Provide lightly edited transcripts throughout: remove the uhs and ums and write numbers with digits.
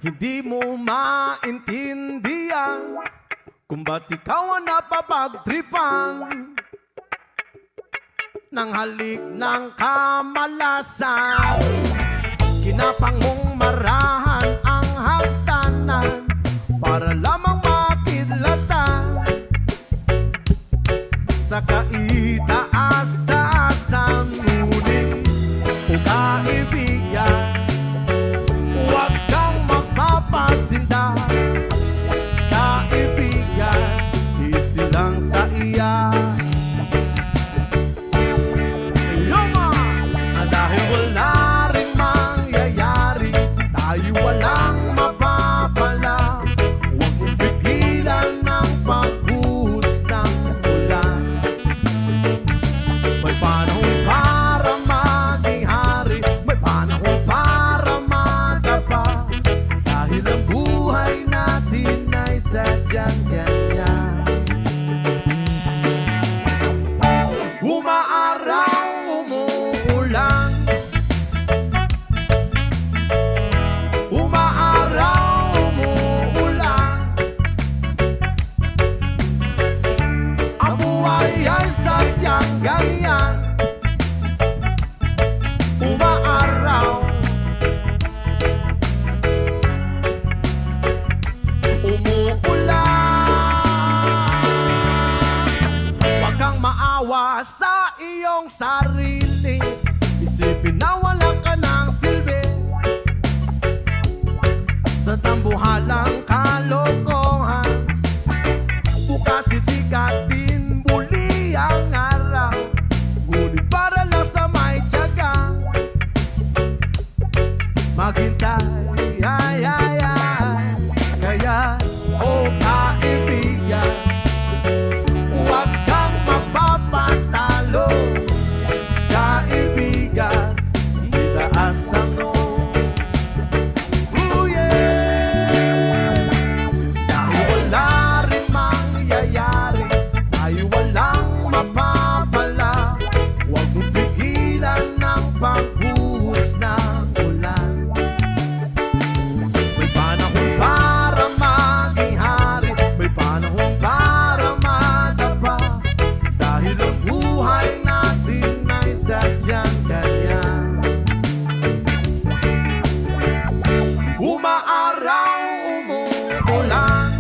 Hindi mo maintindihan kung ba't ikaw ang napapagtripan ng halik ng kamalasan. Kinapang mong marahan ang hagdanan para lamang makidlatan sa kaitaas-taasan. Ngunit o kaibigan, huwag kang magpapasinda. Kaibigan, easy lang sa iya. Yoma! Dahil wala rin mangyayari, tayo walang mapapala. Huwag mong pigilan ng pagbuhos ng ulan. May panahon para maging hari, may panahon para madapa. Dahil ang buhay natin ay sadyang ganyan. Umaaraw, umuulan. Umaaraw, umuulan. Ang buhay ay sadyang ganyan. Umaaraw, umuulan. Huwag kang maawa sa iyong sarili. Isipin na wala ka ng silbi sa tambuhalang kalokohan. Bukas sisikat din muli ang araw, ngunit para lang sa may tiyaga maghintay, ay, ay, ay. Kaya, oh kaibigan, huwag kang magpapatalo. Kaibigan, itaas ang noo. Ooh, yeah. Dahil wala rin mangyayari, tayo walang mapapala. Huwag mong pigilan ng pagbuhos ng ulan. May panahon para maging hari, may panahon para madapa. Dahil ang buhay natin ay sadyang ganyan. Umaaraw, umuulan.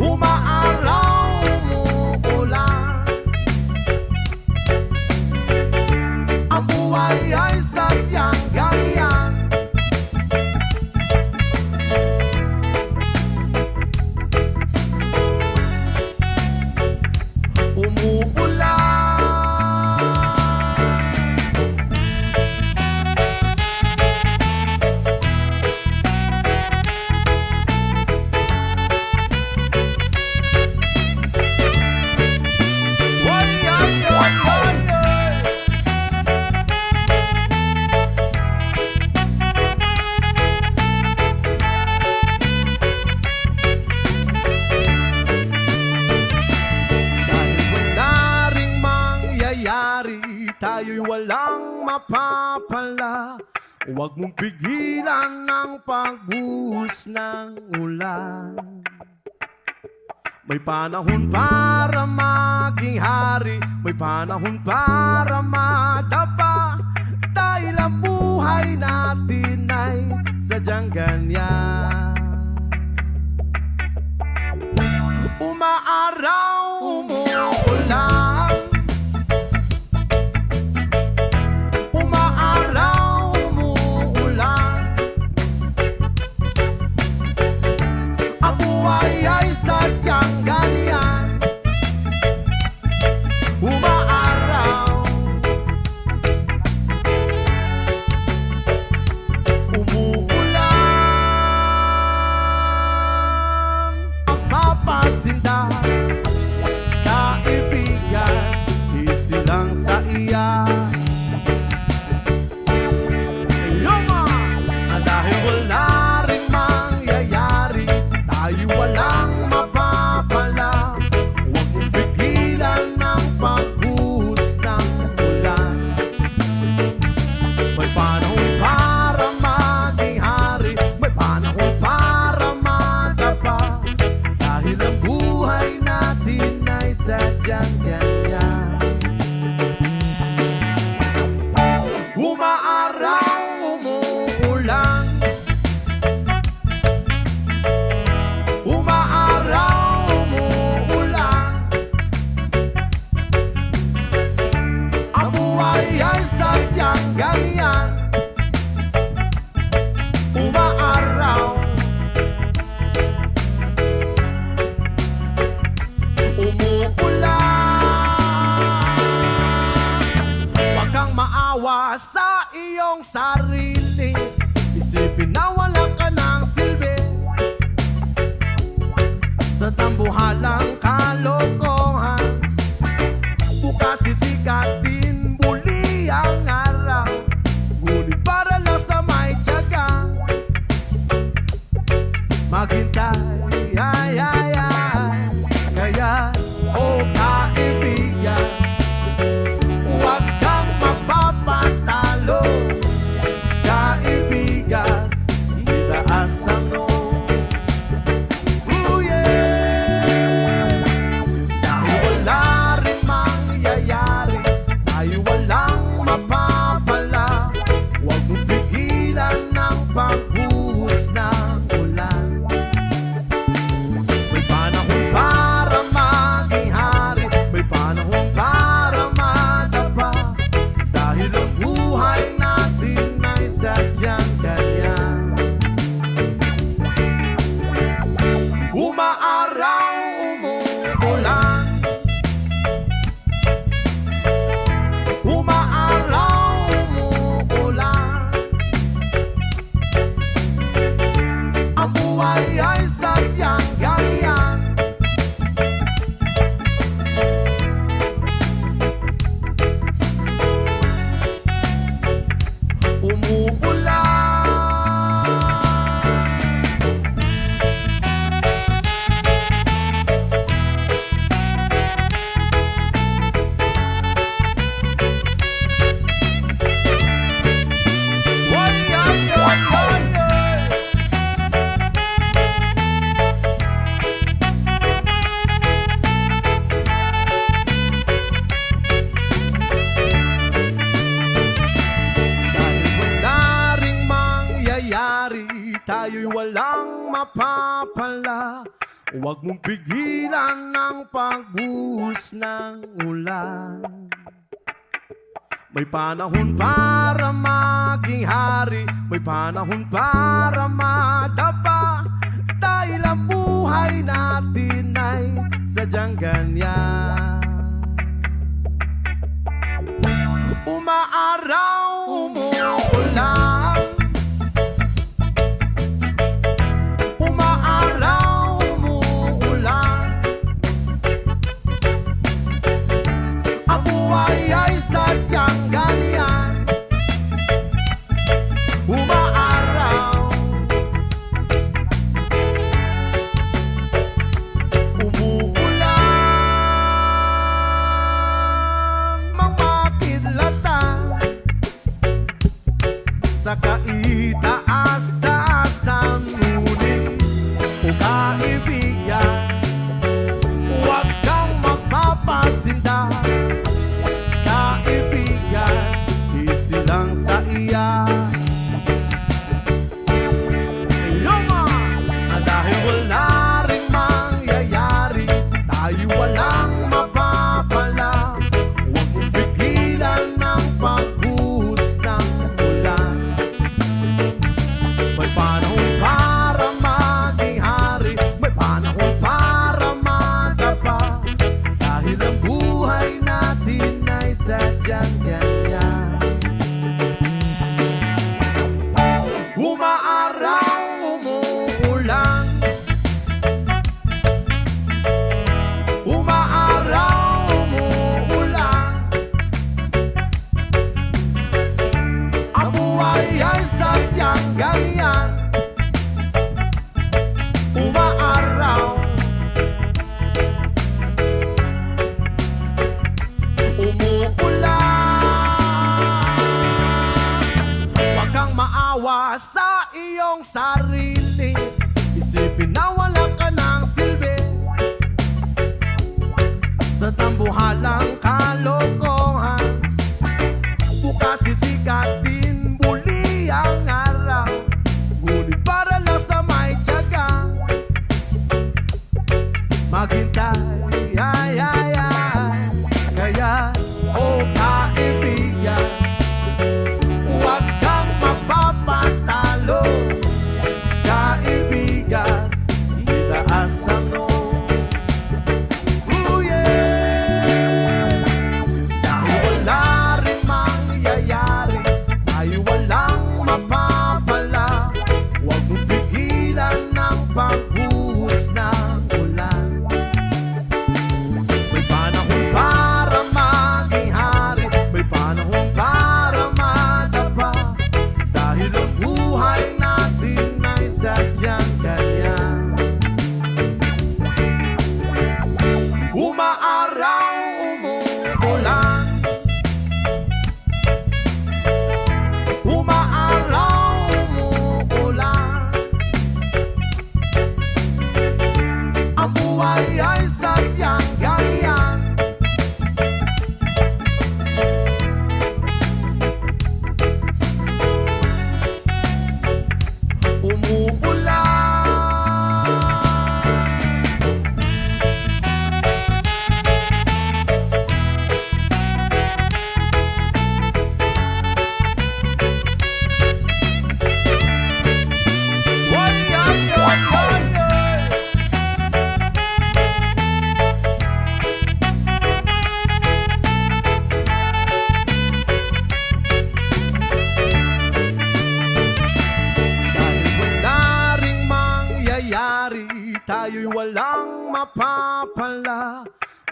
Umaaraw, umuulan. Ang buhay ay sadyang ganyan. Dahil wala ring mangyayari, tayo'y walang mapapala. Huwag mong pigilan ng pagbuhos ng ulan. May panahon para maging hari, may panahon para madapa. Dahil ang buhay natin ay sadyang ganyan. Umaaraw, umuulan. Umaaraw, umuulan. Ang buhay ay sadyang ganyan. Umaaraw, buhay ay sadyang ganyan. Umaaraw, umuulan. Huwag kang maawa sa iyong sarili, isipin na wala ka ng silbi sa tambuhalang kalokohan. Bukas sisikat din muli ang araw, ngunit para lang sa may tiyaga maghintay, ay, ay, ay. Kaya, oh kaibigan, huwag kang mapapatalo. Kaibigan, itaas ang noo. Oh yeah! Dahil wala rin mangyayari, dahil walang mapapala, huwag mong pigilan ng pagbuhos ng ulan. May panahon para maging hari, may panahon para madapa, dahil ang buhay natin ay sadyang ganyan. Umaaraw, umuulan. Umaaraw, umuulan. Ang buhay ay sadyang ganyan. Umuulan. Why, ay, ay, ay, ay. Dahil wala ring mangyayari, tayo'y walang mapapala, huwag mong pigilan ng pagbuhos ng ulan. May panahon para maging hari, may panahon para madapa, dahil ang buhay natin ay sadyang ganyan. Umaaraw, umuulan. Umaaraw, umuulan. Ang buhay ay sadyang ganyan. Umaaraw, umuulan. Mga kidlatan sa kaitaas-taasan, ngunit o kaibigan, huwag kang magpapasinda. Kaibigan, isilang sa iya. Yuma! Dahil wala ring mangyayari, tayo walang mapapala, huwag mong pigilan ng pagbuhos ng ulan. May panahon para maging hari, may panahon para madapa, dahil ang buhay natin ay sadyang ganyan. Umaaraw, umuulan. Umaaraw, umuulan. Ang buhay ay sadyang ganyan. Umaaraw, umuulan. Huwag kang maawa sa iyong sarili, isipin na wala ka ng silbi sa tambuhalang kalokohan. Bukas sisikat din muli ang araw, ngunit para lang sa may tiyaga maghintay, ay, ay, ay. Kaya, oh kaibigan,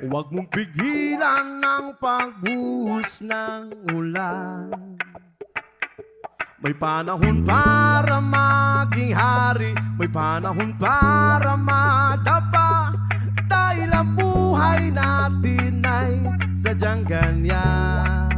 Huwag mong pigilan ang pagbuhos ng ulan. May panahon para maging hari, may panahon para madapa. Dahil ang buhay natin ay sadyang ganyan.